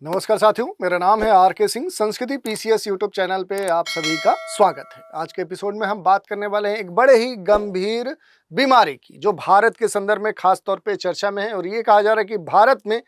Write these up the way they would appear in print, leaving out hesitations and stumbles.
नमस्कार साथियों, मेरा नाम है आर के सिंह। संस्कृति पीसीएस यूट्यूब चैनल पे आप सभी का स्वागत है। आज के एपिसोड में हम बात करने वाले हैं एक बड़े ही गंभीर बीमारी की, जो भारत के संदर्भ में खास तौर पे चर्चा में है। और ये कहा जा रहा है कि भारत में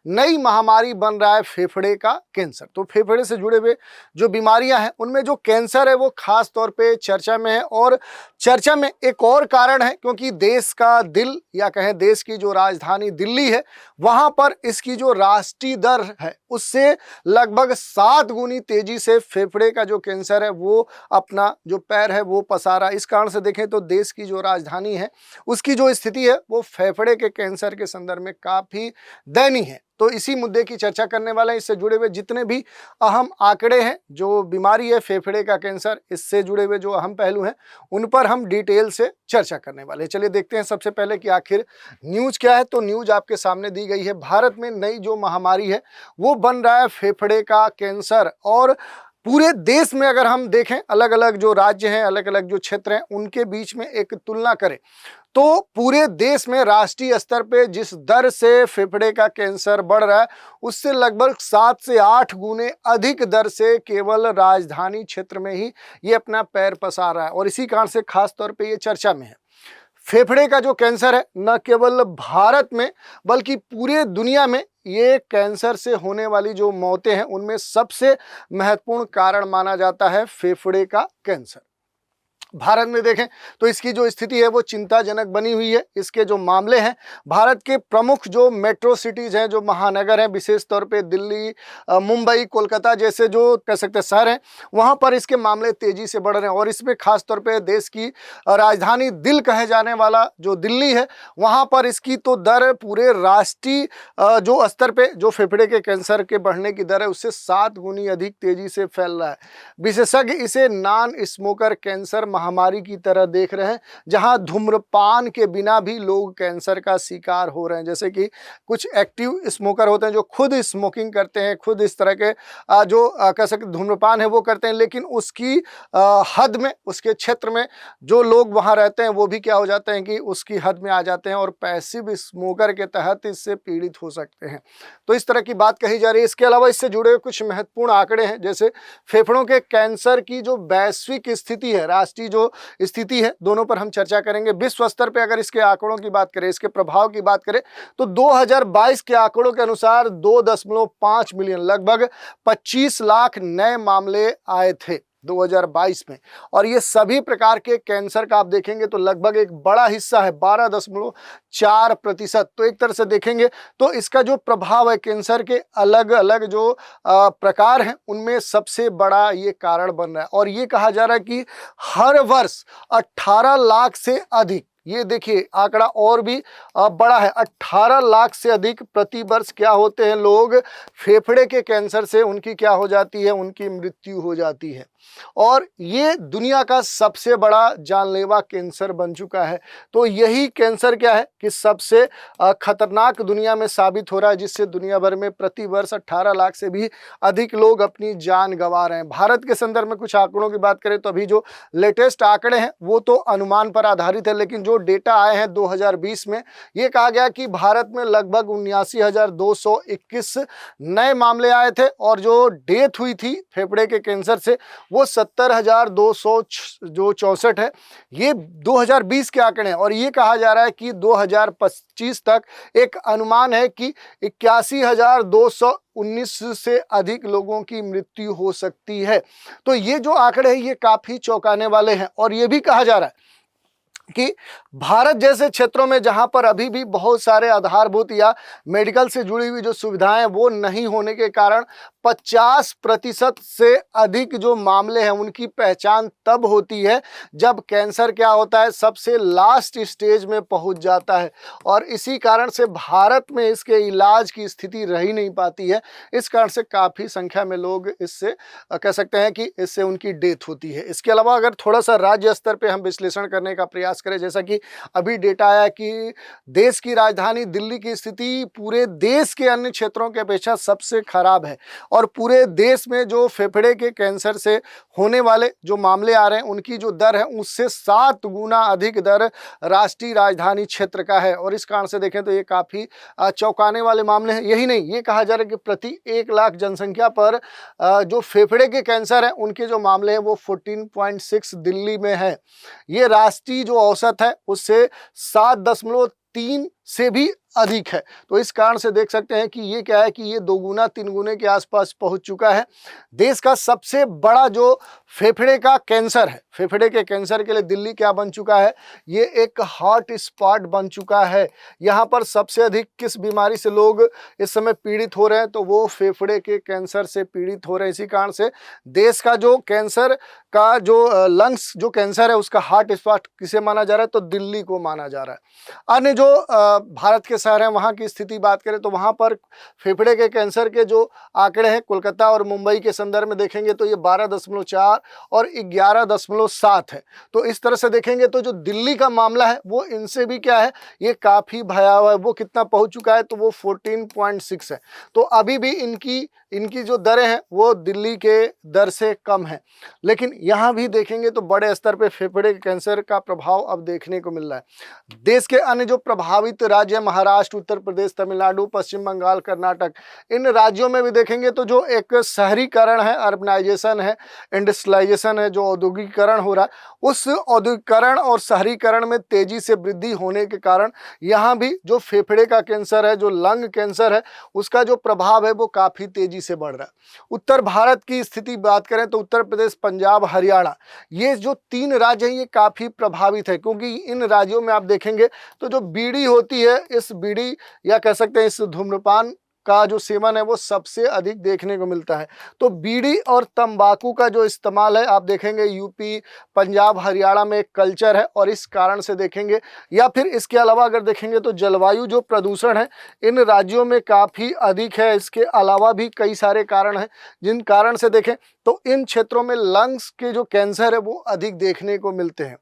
नई महामारी बन रहा है फेफड़े का कैंसर। तो फेफड़े से जुड़े हुए जो बीमारियां हैं उनमें जो कैंसर है वो खास तौर पे चर्चा में है। और चर्चा में एक और कारण है, क्योंकि देश का दिल या कहें देश की जो राजधानी दिल्ली है, वहां पर इसकी जो राष्ट्रीय दर है उससे लगभग 7 गुनी तेजी से फेफड़े का जो कैंसर है वो अपना जो पैर है वो पसारा। इस कारण से देखें तो देश की जो राजधानी है उसकी जो स्थिति है वो फेफड़े के कैंसर के संदर्भ में काफी दयनीय है। तो इसी मुद्दे की चर्चा करने वाले हैं। इससे जुड़े हुए जितने भी अहम आंकड़े हैं, जो बीमारी है फेफड़े का कैंसर, इससे जुड़े हुए जो अहम पहलू हैं उन पर हम डिटेल से चर्चा करने वाले हैं। चलिए देखते हैं सबसे पहले कि आखिर न्यूज क्या है। तो न्यूज आपके सामने दी गई है। भारत में नई जो महामारी है वो बन रहा है फेफड़े का कैंसर। और पूरे देश में अगर हम देखें, अलग अलग जो राज्य हैं, अलग अलग जो क्षेत्र हैं, उनके बीच में एक तुलना करें तो पूरे देश में राष्ट्रीय स्तर पे जिस दर से फेफड़े का कैंसर बढ़ रहा है उससे लगभग 7 से 8 गुने अधिक दर से केवल राजधानी क्षेत्र में ही ये अपना पैर पसार रहा है। और इसी कारण से खास तौर पे ये चर्चा में है। फेफड़े का जो कैंसर है न केवल भारत में बल्कि पूरे दुनिया में ये कैंसर से होने वाली जो मौतें हैं उनमें सबसे महत्वपूर्ण कारण माना जाता है फेफड़े का कैंसर। भारत में देखें तो इसकी जो स्थिति है वो चिंताजनक बनी हुई है। इसके जो मामले हैं, भारत के प्रमुख जो मेट्रो सिटीज हैं, जो महानगर हैं, विशेष तौर पे दिल्ली, मुंबई, कोलकाता जैसे जो कह सकते हैं शहर हैं, वहां पर इसके मामले तेजी से बढ़ रहे हैं। और इसमें खास तौर पे देश की राजधानी दिल कहे जाने वाला जो दिल्ली है, वहां पर इसकी तो दर पूरे राष्ट्रीय जो स्तर पे जो फेफड़े के कैंसर के बढ़ने की दर है उससे 7 गुनी अधिक तेजी से फैल रहा है। विशेषज्ञ इसे नॉन स्मोकर कैंसर महामारी की तरह देख रहे हैं, जहां धूम्रपान के बिना भी लोग कैंसर का शिकार हो रहे हैं। जैसे कि कुछ एक्टिव स्मोकर होते हैं जो खुद स्मोकिंग करते हैं, खुद इस तरह के जो कह सकते धूम्रपान है वो करते हैं, लेकिन उसकी हद में, उसके क्षेत्र में जो लोग वहां रहते हैं वो भी क्या हो जाते हैं कि उसकी हद में आ जाते हैं और पैसिव स्मोकर के तहत इससे पीड़ित हो सकते हैं। तो इस तरह की बात कही जा रही है। इसके अलावा इससे जुड़े हुए कुछ महत्वपूर्ण आंकड़े हैं, जैसे फेफड़ों के कैंसर की जो वैश्विक स्थिति है, राष्ट्रीय जो स्थिति है, दोनों पर हम चर्चा करेंगे। विश्व स्तर पे अगर इसके आंकड़ों की बात करें, इसके प्रभाव की बात करें तो 2022 के आंकड़ों के अनुसार 2.5 मिलियन, लगभग 25 लाख नए मामले आए थे 2022 में। और ये सभी प्रकार के कैंसर का आप देखेंगे तो लगभग एक बड़ा हिस्सा है, 12.4%। तो एक तरह से देखेंगे तो इसका जो प्रभाव है कैंसर के अलग अलग जो प्रकार हैं उनमें सबसे बड़ा ये कारण बन रहा है। और ये कहा जा रहा है कि हर वर्ष 18 लाख से अधिक, ये देखिए आंकड़ा और भी बड़ा है, 18 लाख से अधिक प्रति वर्ष क्या होते हैं लोग फेफड़े के कैंसर से उनकी क्या हो जाती है, उनकी मृत्यु हो जाती है। और ये दुनिया का सबसे बड़ा जानलेवा कैंसर बन चुका है। तो यही कैंसर क्या है कि सबसे खतरनाक दुनिया में साबित हो रहा है, जिससे दुनिया भर में प्रति वर्ष 18 लाख से भी अधिक लोग अपनी जान गंवा रहे हैं। भारत के संदर्भ में कुछ आंकड़ों की बात करें तो अभी जो लेटेस्ट आंकड़े हैं वो तो अनुमान पर आधारित है, लेकिन जो डेटा आए हैं 2020 में, ये कहा गया कि भारत में लगभग 79,221 नए मामले आए थे और जो डेथ हुई थी फेफड़े के कैंसर से वो 70,264 है। ये 2020 के आंकड़े हैं। और ये कहा जा रहा है कि 2025 तक एक अनुमान है कि 81,219 से अधिक लोगों की मृत्यु हो सकती है। तो ये जो आंकड़े हैं ये काफी चौंकाने वाले हैं। और ये भी कहा जा रहा है कि भारत जैसे क्षेत्रों में जहां पर अभी भी बहुत सारे आधारभूत या मेडिकल से जुड़ी हुई जो सुविधाएं वो नहीं होने के कारण 50% से अधिक जो मामले हैं उनकी पहचान तब होती है जब कैंसर क्या होता है, सबसे लास्ट स्टेज में पहुंच जाता है। और इसी कारण से भारत में इसके इलाज की स्थिति रही नहीं पाती है। इस कारण से काफ़ी संख्या में लोग इससे कह सकते हैं कि इससे उनकी डेथ होती है। इसके अलावा अगर थोड़ा सा राज्य स्तर पर हम विश्लेषण करने का प्रयास करें, जैसा कि अभी डेटा आया कि देश की राजधानी दिल्ली की स्थिति पूरे देश के अन्य क्षेत्रों की अपेक्षा सबसे खराब है। और पूरे देश में जो फेफड़े के कैंसर से होने वाले जो मामले आ रहे हैं उनकी जो दर है उससे 7 गुना अधिक दर राष्ट्रीय राजधानी क्षेत्र का है। और इस कारण से देखें तो ये काफ़ी चौंकाने वाले मामले हैं। यही नहीं, ये कहा जा रहा है कि प्रति 1 लाख जनसंख्या पर जो फेफड़े के कैंसर है उनके जो मामले हैं वो 14.6 दिल्ली में है। ये राष्ट्रीय जो औसत है उससे 7.3 से भी अधिक है। तो इस कारण से देख सकते हैं कि ये क्या है कि ये 2 गुना 3 गुने के आसपास पहुंच चुका है। देश का सबसे बड़ा जो फेफड़े का कैंसर है, फेफड़े के कैंसर के लिए दिल्ली क्या बन चुका है, ये एक हॉट स्पॉट बन चुका है। यहाँ पर सबसे अधिक किस बीमारी से लोग इस समय पीड़ित हो रहे हैं, तो वो फेफड़े के कैंसर से पीड़ित हो रहे हैं। इसी कारण से देश का जो कैंसर का जो लंग्स जो कैंसर है उसका हॉट स्पॉट किसे माना जा रहा है, तो दिल्ली को माना जा रहा है। अन्य जो भारत के शहर हैं वहाँ की स्थिति बात करें तो वहाँ पर फेफड़े के कैंसर के जो आंकड़े हैं कोलकाता और मुंबई के संदर्भ में देखेंगे तो ये 12.4 और 11.7 है। तो इस तरह से देखेंगे तो जो दिल्ली का मामला है वो इनसे भी क्या है, ये काफ़ी भयावह है। वो कितना पहुँच चुका है, तो वो 14.6 है। तो अभी भी इनकी जो दरें हैं वो दिल्ली के दर से कम है। लेकिन यहाँ भी देखेंगे तो बड़े स्तर पे फेफड़े के कैंसर का प्रभाव अब देखने को मिल रहा है। देश के अन्य जो प्रभावित राज्य महाराष्ट्र, उत्तर प्रदेश, तमिलनाडु, पश्चिम बंगाल, कर्नाटक, इन राज्यों में भी देखेंगे तो जो एक शहरीकरण है, अर्बनाइजेशन है, इंडस्ट्रियलाइजेशन है, जो औद्योगिकरण हो रहा है, उस औद्योगिकरण और शहरीकरण में तेजी से वृद्धि होने के कारण यहाँ भी जो फेफड़े का कैंसर है, जो लंग कैंसर है, उसका जो प्रभाव है वो काफ़ी तेजी से बढ़ रहा है। उत्तर भारत की स्थिति बात करें तो उत्तर प्रदेश, पंजाब, हरियाणा, ये जो 3 राज्य हैं ये काफ़ी प्रभावित है, क्योंकि इन राज्यों में आप देखेंगे तो जो बीड़ी होती है, इस बीड़ी या कह सकते हैं इस धूम्रपान का जो सेवन है वो सबसे अधिक देखने को मिलता है। तो बीड़ी और तंबाकू का जो इस्तेमाल है आप देखेंगे यूपी, पंजाब, हरियाणा में एक कल्चर है, और इस कारण से देखेंगे, या फिर इसके अलावा अगर देखेंगे तो जलवायु जो प्रदूषण है इन राज्यों में काफ़ी अधिक है। इसके अलावा भी कई सारे कारण हैं जिन कारण से देखें तो इन क्षेत्रों में लंग्स के जो कैंसर है वो अधिक देखने को मिलते हैं।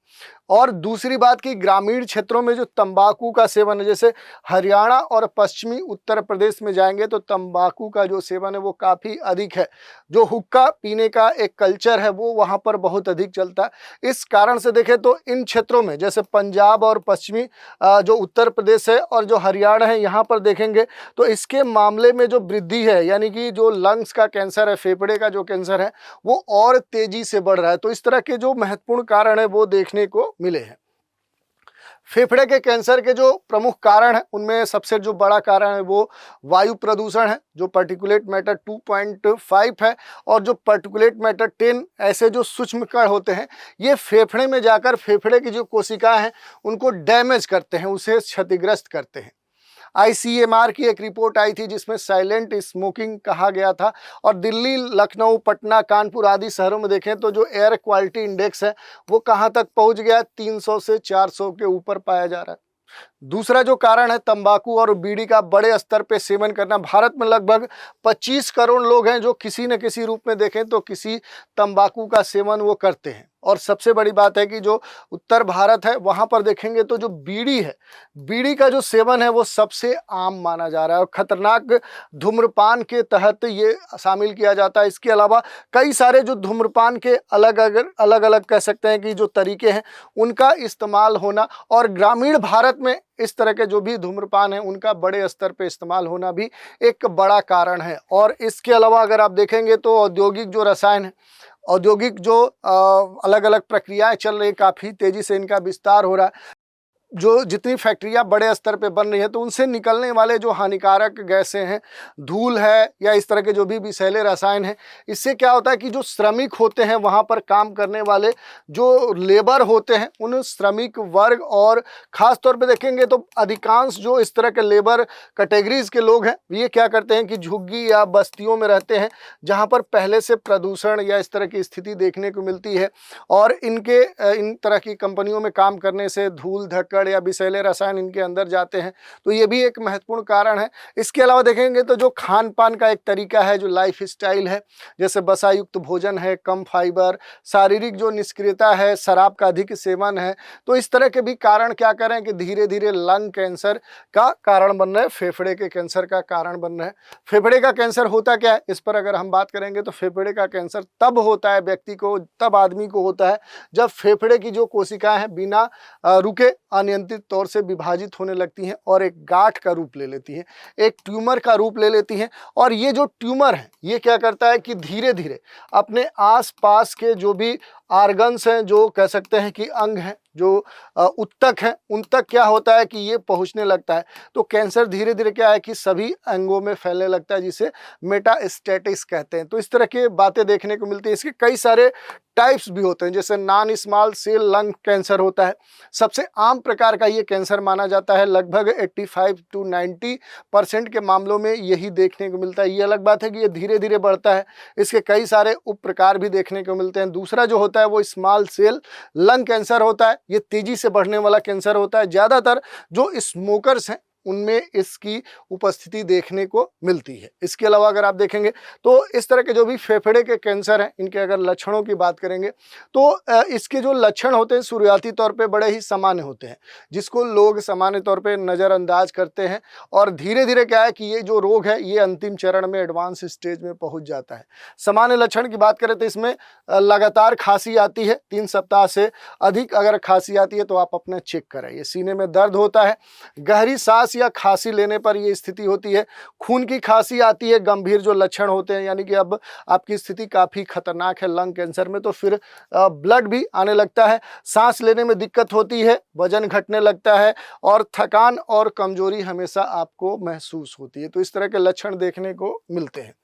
और दूसरी बात कि ग्रामीण क्षेत्रों में जो तंबाकू का सेवन है, जैसे हरियाणा और पश्चिमी उत्तर प्रदेश में जाएंगे तो तंबाकू का जो सेवन है वो काफ़ी अधिक है। जो हुक्का पीने का एक कल्चर है वो वहाँ पर बहुत अधिक चलता है। इस कारण से देखें तो इन क्षेत्रों में जैसे पंजाब और पश्चिमी जो उत्तर प्रदेश है और जो हरियाणा है, यहाँ पर देखेंगे तो इसके मामले में जो वृद्धि है, यानी कि जो लंग्स का कैंसर है, फेफड़े का जो कैंसर है वो और तेजी से बढ़ रहा है। तो इस तरह के जो महत्वपूर्ण कारण है वो देखने को मिले हैं। फेफड़े के कैंसर के जो प्रमुख कारण हैं उनमें सबसे जो बड़ा कारण है वो वायु प्रदूषण है, जो पार्टिकुलेट मैटर 2.5 है, और जो पार्टिकुलेट मैटर 10 ऐसे जो सूक्ष्म कण होते हैं ये फेफड़े में जाकर फेफड़े की जो कोशिकाएं हैं उनको डैमेज करते हैं, उसे क्षतिग्रस्त करते हैं। ICMR की एक रिपोर्ट आई थी जिसमें साइलेंट स्मोकिंग कहा गया था, और दिल्ली, लखनऊ, पटना, कानपुर आदि शहरों में देखें तो जो एयर क्वालिटी इंडेक्स है वो कहाँ तक पहुँच गया, 300 से 400 के ऊपर पाया जा रहा है। दूसरा जो कारण है तंबाकू और बीड़ी का बड़े स्तर पे सेवन करना। भारत में लगभग 25 करोड़ लोग हैं जो किसी न किसी रूप में देखें तो किसी तंबाकू का सेवन वो करते हैं। और सबसे बड़ी बात है कि जो उत्तर भारत है वहाँ पर देखेंगे तो जो बीड़ी है, बीड़ी का जो सेवन है वो सबसे आम माना जा रहा है, और खतरनाक धूम्रपान के तहत ये शामिल किया जाता है। इसके अलावा कई सारे जो धूम्रपान के अलग अलग कह सकते हैं कि जो तरीके हैं उनका इस्तेमाल होना, और ग्रामीण भारत में इस तरह के जो भी धूम्रपान है उनका बड़े स्तर पे इस्तेमाल होना भी एक बड़ा कारण है। और इसके अलावा अगर आप देखेंगे तो औद्योगिक जो रसायन है, औद्योगिक जो अलग अलग प्रक्रियाएं चल रही, काफ़ी तेज़ी से इनका विस्तार हो रहा है। जो जितनी फैक्ट्रियां बड़े स्तर पे बन रही हैं तो उनसे निकलने वाले जो हानिकारक गैसें हैं, धूल है या इस तरह के जो भी विषैले रसायन हैं, इससे क्या होता है कि जो श्रमिक होते हैं वहाँ पर काम करने वाले जो लेबर होते हैं, उन श्रमिक वर्ग और ख़ास तौर पे देखेंगे तो अधिकांश जो इस तरह के लेबर कैटेगरीज़ के लोग हैं ये क्या करते हैं कि झुग्गी या बस्तियों में रहते हैं जहाँ पर पहले से प्रदूषण या इस तरह की स्थिति देखने को मिलती है, और इन तरह की कंपनियों में काम करने से धूल, धक्कड़ कीड़ामकोड़ या विषैले रसायन इनके अंदर जाते हैं, तो ये भी एक महत्वपूर्ण कारण है। इसके अलावा देखेंगे तो जो खान पान का एक तरीका है, जो लाइफ स्टाइल है, जैसे वसायुक्त भोजन है, कम फाइबर, शारीरिक जो निष्क्रियता है, शराब का अधिक सेवन है, तो इस तरह के भी कारण क्या करें कि धीरे धीरे लंग कैंसर का कारण बन रहे हैं, फेफड़े के कैंसर का कारण बन रहे हैं। फेफड़े का कैंसर होता क्या है, इस पर अगर हम बात करेंगे तो फेफड़े का कैंसर तब होता है व्यक्ति को, तब आदमी को होता है जब फेफड़े की जो कोशिकाएं हैं बिना रुके अनियंत्रित तौर से विभाजित होने लगती हैं और एक गांठ का रूप ले लेती हैं, एक ट्यूमर का रूप ले लेती हैं। और ये जो ट्यूमर है ये क्या करता है कि धीरे धीरे अपने आसपास के जो भी आर्गन्स हैं, जो कह सकते हैं कि अंग हैं, जो उत्तक हैं, उन तक क्या होता है कि ये पहुंचने लगता है। तो कैंसर धीरे धीरे क्या है कि सभी अंगों में फैलने लगता है, जिसे मेटास्टेटिस कहते हैं। तो इस तरह की बातें देखने को मिलती है। इसके कई सारे टाइप्स भी होते हैं, जैसे non small cell lung cancer होता है, सबसे आम प्रकार का ये कैंसर माना जाता है। लगभग 85 to 90% के मामलों में यही देखने को मिलता है। ये अलग बात है कि ये धीरे धीरे बढ़ता है, इसके कई सारे उप प्रकार भी देखने को मिलते हैं। दूसरा जो होता है वो स्मॉल सेल लंग कैंसर होता है, ये तेजी से बढ़ने वाला कैंसर होता है। ज़्यादातर जो स्मोकर्स हैं उनमें इसकी उपस्थिति देखने को मिलती है। इसके अलावा अगर आप देखेंगे तो इस तरह के जो भी फेफड़े के कैंसर हैं, इनके अगर लक्षणों की बात करेंगे तो इसके जो लक्षण होते हैं शुरुआती तौर पे बड़े ही सामान्य होते हैं, जिसको लोग सामान्य तौर पे नज़रअंदाज करते हैं। और धीरे धीरे क्या है कि ये जो रोग है ये अंतिम चरण में, एडवांस स्टेज में पहुंच जाता है। सामान्य लक्षण की बात करें तो इसमें लगातार खांसी आती है, 3 सप्ताह से अधिक अगर खांसी आती है तो आप अपना चेक कराइए। सीने में दर्द होता है, गहरी सांस या खांसी लेने पर ये स्थिति होती है। खून की खांसी आती है, गंभीर जो लक्षण होते हैं, यानी कि अब आपकी स्थिति काफ़ी खतरनाक है लंग कैंसर में, तो फिर ब्लड भी आने लगता है। सांस लेने में दिक्कत होती है, वजन घटने लगता है और थकान और कमजोरी हमेशा आपको महसूस होती है। तो इस तरह के लक्षण देखने को मिलते हैं।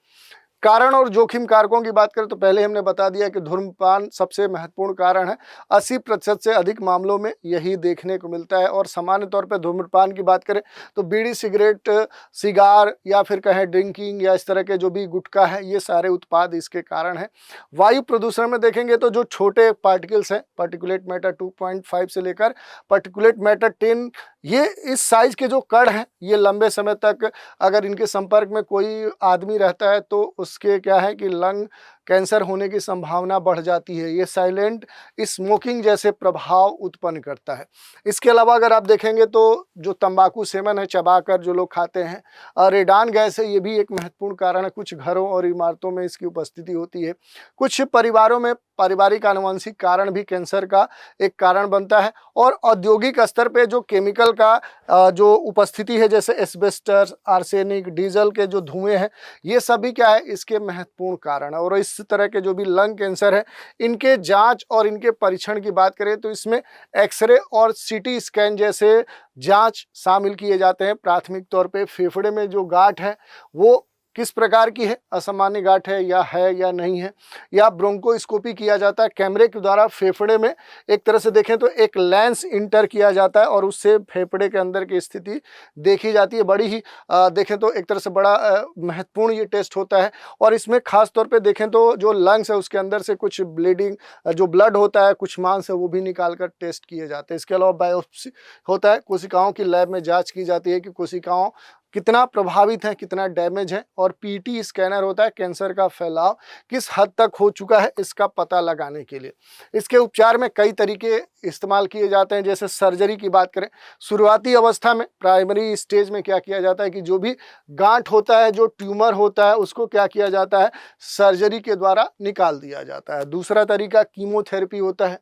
कारण और जोखिम कारकों की बात करें तो पहले हमने बता दिया कि धूम्रपान सबसे महत्वपूर्ण कारण है। 80% से अधिक मामलों में यही देखने को मिलता है। और सामान्य तौर पर धूम्रपान की बात करें तो बीड़ी, सिगरेट, सिगार या फिर कहें ड्रिंकिंग या इस तरह के जो भी गुटखा है, ये सारे उत्पाद इसके कारण हैं। वायु प्रदूषण में देखेंगे तो जो छोटे पार्टिकल्स हैं, पार्टिकुलेट मैटर 2.5 से लेकर पार्टिकुलेट मैटर 10, ये इस साइज के जो कण हैं ये लंबे समय तक अगर इनके संपर्क में कोई आदमी रहता है तो उसके क्या है कि लंग कैंसर होने की संभावना बढ़ जाती है। ये साइलेंट स्मोकिंग जैसे प्रभाव उत्पन्न करता है। इसके अलावा अगर आप देखेंगे तो जो तंबाकू सेवन है, चबाकर जो लोग खाते हैं, रेडान गैस है, ये भी एक महत्वपूर्ण कारण है। कुछ घरों और इमारतों में इसकी उपस्थिति होती है। कुछ परिवारों में पारिवारिक आनुवंशिक कारण भी कैंसर का एक कारण बनता है। और औद्योगिक स्तर पे जो केमिकल का जो उपस्थिति है, जैसे एस्बेस्टस, आर्सेनिक, डीजल के जो धुएं हैं, ये सभी क्या है इसके महत्वपूर्ण कारण है। और इस तरह के जो भी लंग कैंसर है, इनके जांच और इनके परीक्षण की बात करें तो इसमें एक्सरे और सीटी स्कैन जैसे जांच शामिल किए जाते हैं। प्राथमिक तौर पे फेफड़े में जो गांठ है वो किस प्रकार की है, असामान्य गांठ है या नहीं है, या ब्रोंकोस्कोपी किया जाता है। कैमरे के द्वारा फेफड़े में एक तरह से देखें तो एक लेंस इंटर किया जाता है और उससे फेफड़े के अंदर की स्थिति देखी जाती है। बड़ी ही देखें तो एक तरह से बड़ा महत्वपूर्ण ये टेस्ट होता है। और इसमें खास तौर पे देखें तो जो लंग्स है उसके अंदर से कुछ ब्लीडिंग, जो ब्लड होता है, कुछ मांस है, वो भी निकाल कर टेस्ट किए जाते हैं। इसके अलावा बायोप्सी होता है, कोशिकाओं की लैब में जाँच की जाती है कि कोशिकाओं कितना प्रभावित है, कितना डैमेज है। और पीटी स्कैनर होता है, कैंसर का फैलाव किस हद तक हो चुका है इसका पता लगाने के लिए। इसके उपचार में कई तरीके इस्तेमाल किए जाते हैं। जैसे सर्जरी की बात करें, शुरुआती अवस्था में प्राइमरी स्टेज में क्या किया जाता है कि जो भी गांठ होता है, जो ट्यूमर होता है, उसको क्या किया जाता है, सर्जरी के द्वारा निकाल दिया जाता है। दूसरा तरीका कीमोथेरेपी होता है,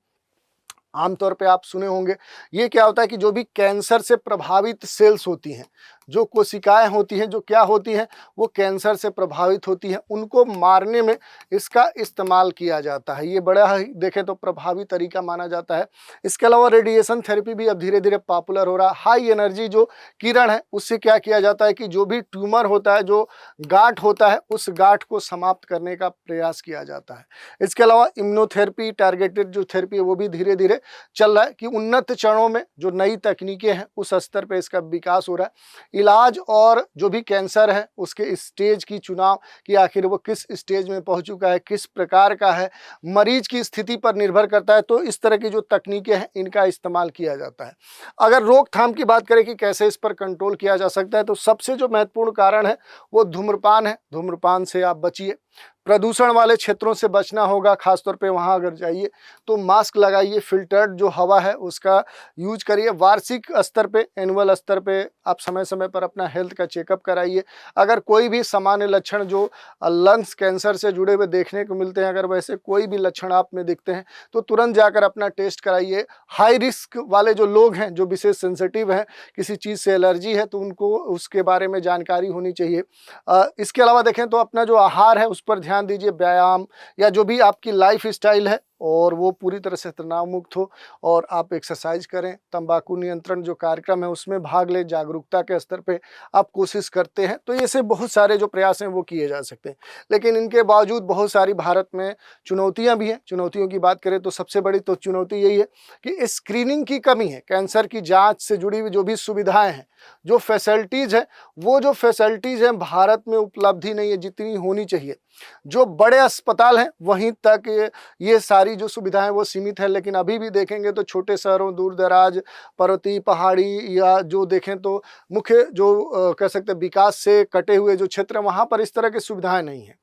आमतौर पे आप सुने होंगे। ये क्या होता है कि जो भी कैंसर से प्रभावित सेल्स होती हैं, जो कोशिकाएं होती हैं, जो क्या होती हैं, वो कैंसर से प्रभावित होती हैं, उनको मारने में इसका इस्तेमाल किया जाता है। ये बड़ा ही देखें तो प्रभावी तरीका माना जाता है। इसके अलावा रेडिएशन थेरेपी भी अब धीरे धीरे पॉपुलर हो रहा है। हाई एनर्जी जो किरण है उससे क्या किया जाता है कि जो भी ट्यूमर होता है, जो गांठ होता है, उस गांठ को समाप्त करने का प्रयास किया जाता है। इसके अलावा इम्यूनोथेरेपी, टारगेटेड जो थेरेपी है, वो भी धीरे धीरे चल रहा है कि उन्नत चरणों में जो नई तकनीकें हैं उस स्तर पर इसका विकास हो रहा है। इलाज और जो भी कैंसर है उसके स्टेज की चुनाव कि आखिर वो किस स्टेज में पहुंच चुका है, किस प्रकार का है, मरीज की स्थिति पर निर्भर करता है। तो इस तरह की जो तकनीकें हैं इनका इस्तेमाल किया जाता है। अगर रोकथाम की बात करें कि कैसे इस पर कंट्रोल किया जा सकता है, तो सबसे जो महत्वपूर्ण कारण है वो धूम्रपान है। धूम्रपान से आप बचिए। प्रदूषण वाले क्षेत्रों से बचना होगा, खासतौर पे वहाँ अगर जाइए तो मास्क लगाइए, फिल्टर्ड जो हवा है उसका यूज करिए। वार्षिक स्तर पे, एनुअल स्तर पे आप समय समय पर अपना हेल्थ का चेकअप कराइए। अगर कोई भी सामान्य लक्षण जो लंग्स कैंसर से जुड़े हुए देखने को मिलते हैं, अगर वैसे कोई भी लक्षण आप में दिखते हैं तो तुरंत जाकर अपना टेस्ट कराइए। हाई रिस्क वाले जो लोग हैं, जो विशेष सेंसिटिव हैं, किसी चीज़ से एलर्जी है, तो उनको उसके बारे में जानकारी होनी चाहिए। इसके अलावा देखें तो अपना जो आहार है उस पर ध्यान दीजिए। व्यायाम या जो भी आपकी लाइफ स्टाइल है और वो पूरी तरह से तनाव मुक्त हो, और आप एक्सरसाइज करें। तंबाकू नियंत्रण जो कार्यक्रम है उसमें भाग लें। जागरूकता के स्तर पे आप कोशिश करते हैं तो ऐसे बहुत सारे जो प्रयास हैं वो किए जा सकते हैं। लेकिन इनके बावजूद बहुत सारी भारत में चुनौतियां भी हैं। चुनौतियों की बात करें तो सबसे बड़ी तो चुनौती यही है कि स्क्रीनिंग की कमी है। कैंसर की जांच से जुड़ी हुई जो भी सुविधाएं हैं, जो फैसिलिटीज़ है, वो जो फैसिलिटीज़ हैं भारत में उपलब्धि नहीं है जितनी होनी चाहिए। जो बड़े अस्पताल हैं वहीं तक ये सारी जो सुविधाएं वो सीमित है। लेकिन अभी भी देखेंगे तो छोटे शहरों, दूर दराज, पर्वतीय, पहाड़ी या जो देखें तो मुख्य जो कह सकते हैं विकास से कटे हुए जो क्षेत्र हैं वहाँ पर इस तरह की सुविधाएं नहीं हैं।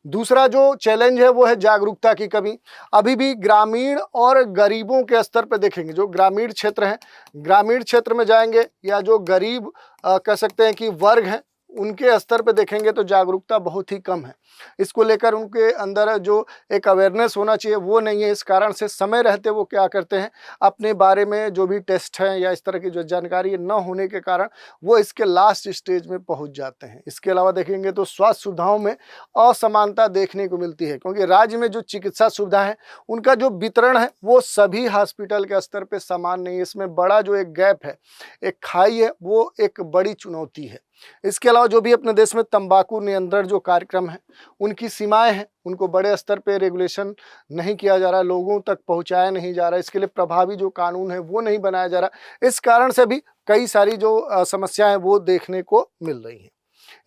दूसरा जो चैलेंज है वो है जागरूकता की कमी। अभी भी ग्रामीण और गरीबों के स्तर पर देखेंगे, जो ग्रामीण क्षेत्र हैं, ग्रामीण क्षेत्र में जाएंगे या जो गरीब कह सकते हैं कि वर्ग हैं, उनके स्तर पे देखेंगे तो जागरूकता बहुत ही कम है। इसको लेकर उनके अंदर जो एक अवेयरनेस होना चाहिए वो नहीं है। इस कारण से समय रहते वो क्या करते हैं, अपने बारे में जो भी टेस्ट हैं या इस तरह की जो जानकारी न होने के कारण वो इसके लास्ट स्टेज में पहुंच जाते हैं। इसके अलावा देखेंगे तो स्वास्थ्य सुविधाओं में असमानता देखने को मिलती है, क्योंकि राज्य में जो चिकित्सा सुविधा है उनका जो वितरण है वो सभी हॉस्पिटल के स्तर पर समान नहीं है। इसमें बड़ा जो एक गैप है, एक खाई है, वो एक बड़ी चुनौती है। इसके अलावा जो भी अपने देश में तंबाकू नियंत्रण जो कार्यक्रम है उनकी सीमाएं हैं, उनको बड़े स्तर पे रेगुलेशन नहीं किया जा रहा, लोगों तक पहुंचाया नहीं जा रहा, इसके लिए प्रभावी जो कानून है वो नहीं बनाया जा रहा। इस कारण से भी कई सारी जो समस्याएं वो देखने को मिल रही हैं।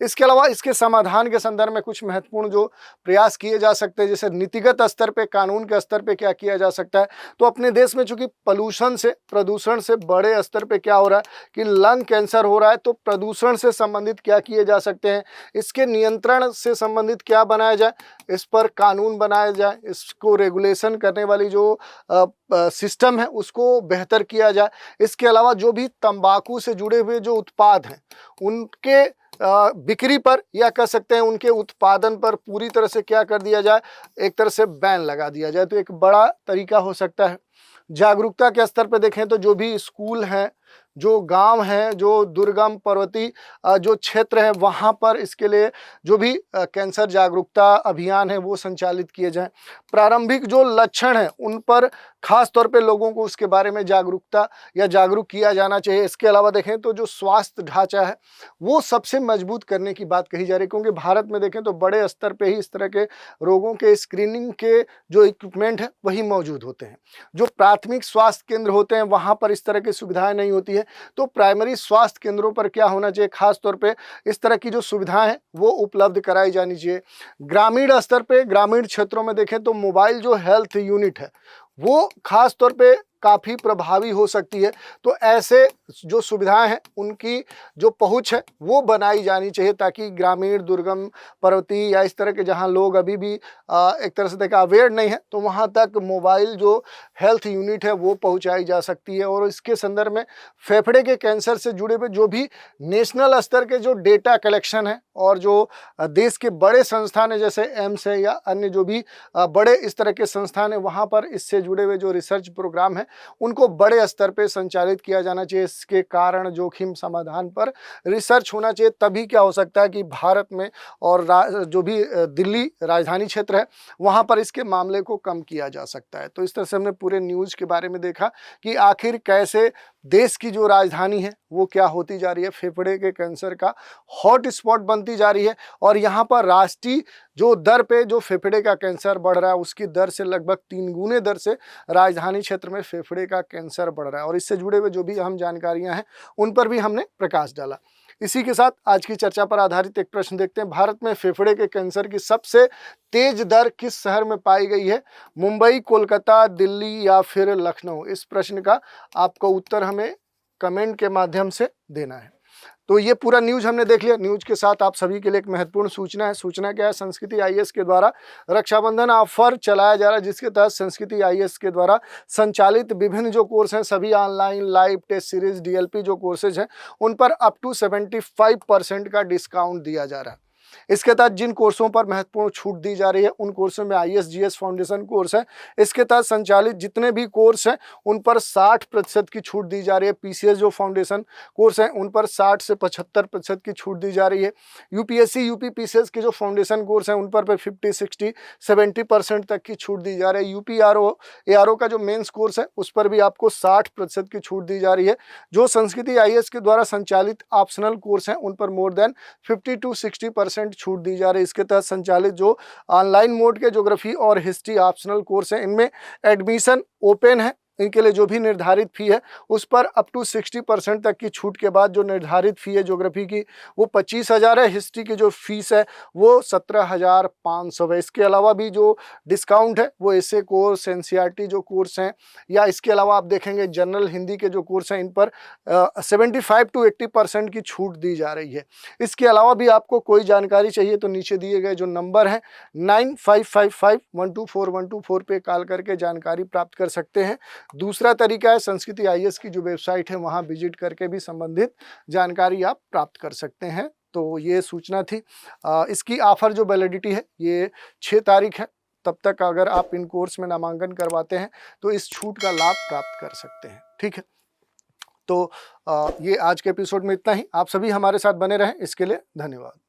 इसके अलावा इसके समाधान के संदर्भ में कुछ महत्वपूर्ण जो प्रयास किए जा सकते हैं, जैसे नीतिगत स्तर पे, कानून के स्तर पे क्या किया जा सकता है। तो अपने देश में चूंकि प्रदूषण से बड़े स्तर पे क्या हो रहा है कि लंग कैंसर हो रहा है, तो प्रदूषण से संबंधित क्या किए जा सकते हैं, इसके नियंत्रण से संबंधित क्या बनाया जाए, इस पर कानून बनाया जाए, इसको रेगुलेशन करने वाली जो सिस्टम है उसको बेहतर किया जाए। इसके अलावा जो भी तंबाकू से जुड़े हुए जो उत्पाद हैं उनके बिक्री पर या कह सकते हैं उनके उत्पादन पर पूरी तरह से क्या कर दिया जाए, एक तरह से बैन लगा दिया जाए, तो एक बड़ा तरीका हो सकता है। जागरूकता के स्तर पर देखें तो जो भी स्कूल हैं, जो गांव हैं, जो दुर्गम पर्वतीय जो क्षेत्र हैं वहां पर इसके लिए जो भी कैंसर जागरूकता अभियान है वो संचालित किए जाएं। प्रारंभिक जो लक्षण हैं उन पर खास तौर पे लोगों को उसके बारे में जागरूकता या जागरूक किया जाना चाहिए। इसके अलावा देखें तो जो स्वास्थ्य ढांचा है वो सबसे मजबूत करने की बात कही जा रही है, क्योंकि भारत में देखें तो बड़े स्तर पे ही इस तरह के रोगों के स्क्रीनिंग के जो इक्विपमेंट है वही मौजूद होते हैं। जो प्राथमिक स्वास्थ्य केंद्र होते हैं वहाँ पर इस तरह की सुविधाएं नहीं होती है, तो प्राइमरी स्वास्थ्य केंद्रों पर क्या होना चाहिए, खास तौर पे इस तरह की जो सुविधाएं हैं वो उपलब्ध कराई जानी चाहिए। ग्रामीण स्तर पे, ग्रामीण क्षेत्रों में देखें तो मोबाइल जो हेल्थ यूनिट है वो खास तौर पे काफ़ी प्रभावी हो सकती है। तो ऐसे जो सुविधाएं हैं उनकी जो पहुंच है वो बनाई जानी चाहिए, ताकि ग्रामीण, दुर्गम, पर्वतीय या इस तरह के जहां लोग अभी भी एक तरह से देखा अवेयर नहीं है, तो वहां तक मोबाइल जो हेल्थ यूनिट है वो पहुंचाई जा सकती है। और इसके संदर्भ में फेफड़े के कैंसर से जुड़े हुए जो भी नेशनल स्तर के जो डेटा कलेक्शन है और जो देश के बड़े संस्थान है जैसे एम्स है या अन्य जो भी बड़े इस तरह के संस्थान है, वहाँ पर इससे जुड़े हुए जो रिसर्च प्रोग्राम है उनको बड़े स्तर पे संचालित किया जाना चाहिए। इसके कारण जोखिम समाधान पर रिसर्च होना चाहिए, तभी क्या हो सकता है कि भारत में और जो भी दिल्ली राजधानी क्षेत्र है वहाँ पर इसके मामले को कम किया जा सकता है। तो इस तरह से हमने पूरे न्यूज़ के बारे में देखा कि आखिर कैसे देश की जो राजधानी है वो क्या होती जा रही है, फेफड़े के कैंसर का हॉट स्पॉट बनती जा रही है। और यहाँ पर राष्ट्रीय जो दर पे जो फेफड़े का कैंसर बढ़ रहा है उसकी दर से लगभग 3 गुने दर से राजधानी क्षेत्र में फेफड़े का कैंसर बढ़ रहा है। और इससे जुड़े हुए जो भी अहम जानकारियाँ हैं उन पर भी हमने प्रकाश डाला। इसी के साथ आज की चर्चा पर आधारित एक प्रश्न देखते हैं। भारत में फेफड़े के कैंसर की सबसे तेज दर किस शहर में पाई गई है? मुंबई, कोलकाता, दिल्ली या फिर लखनऊ? इस प्रश्न का आपको उत्तर हमें कमेंट के माध्यम से देना है। तो ये पूरा न्यूज हमने देख लिया। न्यूज के साथ आप सभी के लिए एक महत्वपूर्ण सूचना है। सूचना क्या है? संस्कृति आईएएस के द्वारा रक्षाबंधन ऑफर चलाया जा रहा है, जिसके तहत संस्कृति आईएएस के द्वारा संचालित विभिन्न जो कोर्स हैं, सभी online, live, test series, DLP जो कोर्सेज हैं, उन पर अप टू 75% का डिस्काउंट दिया जा रहा है। इसके तहत जिन कोर्सों पर महत्वपूर्ण छूट दी जा रही है, उन कोर्सों में आईएएस-जीएस फाउंडेशन कोर्स है। इसके तहत संचालित जितने भी कोर्स हैं, उन पर 60% की छूट दी जा रही है। पीसीएस जो फाउंडेशन कोर्स हैं, उन पर 60 से 75% की छूट दी जा रही है। यूपीएससी, यूपी पीसीएस के जो फाउंडेशन कोर्स हैं, उन पर 50, 60, 70% तक की छूट दी जा रही है। यूपीआरओ, एआरओ का जो मेंस कोर्स है, उस पर भी आपको 60% की छूट दी जा रही है। जो संस्कृति आईएएस के द्वारा संचालित ऑप्शनल कोर्स हैं, उन पर मोर देन 50 to 60% छूट दी जा रही है। इसके तहत संचालित जो ऑनलाइन मोड के ज्योग्राफी और हिस्ट्री ऑप्शनल कोर्स हैं, इनमें एडमिशन ओपन है। इनके लिए जो भी निर्धारित फी है, उस पर अप टू 60% तक की छूट के बाद जो निर्धारित फी है ज्योग्राफी की, वो 25,000 है। हिस्ट्री की जो फीस है, वो 17,500 है। इसके अलावा भी जो डिस्काउंट है, वो ऐसे कोर्स, एनसीईआरटी जो कोर्स हैं, या इसके अलावा आप देखेंगे जनरल हिंदी के जो कोर्स हैं, इन पर 75 to 80% की छूट दी जा रही है। इसके अलावा भी आपको कोई जानकारी चाहिए तो नीचे दिए गए जो नंबर है 9555124124 पे कॉल करके जानकारी प्राप्त कर सकते हैं। दूसरा तरीका है संस्कृति आईएएस की जो वेबसाइट है, वहां विजिट करके भी संबंधित जानकारी आप प्राप्त कर सकते हैं। तो ये सूचना थी। इसकी ऑफर जो वैलिडिटी है, ये 6 तारीख है। तब तक अगर आप इन कोर्स में नामांकन करवाते हैं तो इस छूट का लाभ प्राप्त कर सकते हैं। ठीक है, तो ये आज के एपिसोड में इतना ही। आप सभी हमारे साथ बने रहें, इसके लिए धन्यवाद।